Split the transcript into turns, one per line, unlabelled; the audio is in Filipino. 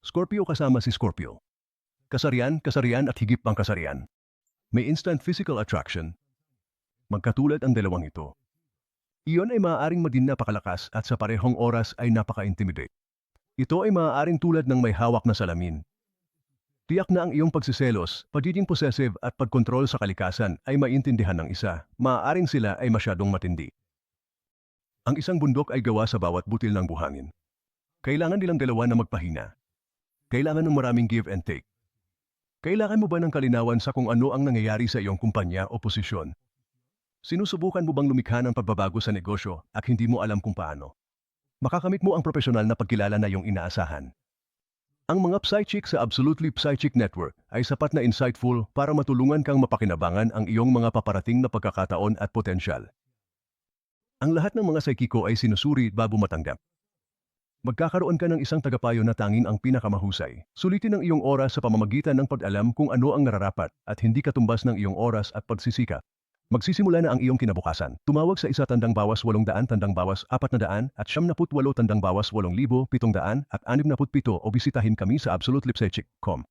Scorpio kasama si Scorpio. Kasarian, kasarian at higit pang kasarian. May instant physical attraction. Magkatulad ang dalawang ito. Iyon ay maaaring maging napakalakas at sa parehong oras ay napaka-intimidate. Ito ay maaaring tulad ng may hawak na salamin. Tiyak na ang iyong pagsiselos, pagiging possessive at pagkontrol sa kalikasan ay maintindihan ng isa. Maaaring sila ay masyadong matindi. Ang isang bundok ay gawa sa bawat butil ng buhangin. Kailangan nilang dalawa na magpahina. Kailangan ng maraming give and take. Kailangan mo ba ng kalinawan sa kung ano ang nangyayari sa iyong kumpanya o posisyon? Sinusubukan mo bang lumikha ng pagbabago sa negosyo at hindi mo alam kung paano? Makakamit mo ang profesional na pagkilala na iyong inaasahan. Ang mga psychic sa Absolutely Psychic Network ay sapat na insightful para matulungan kang mapakinabangan ang iyong mga paparating na pagkakataon at potensyal. Ang lahat ng mga psychico ay sinusuri bago matanggap. Magkakaroon ka ng isang tagapayo na tanging ang pinakamahusay. Sulitin ang iyong oras sa pamamagitan ng pag-alam kung ano ang nararapat at hindi katumbas ng iyong oras at pagsisikap. Magsisimula na ang iyong kinabukasan. Tumawag sa 1-800-400 at 78-800-8,700 at 67 o bisitahin kami sa absolutelypsychic.com.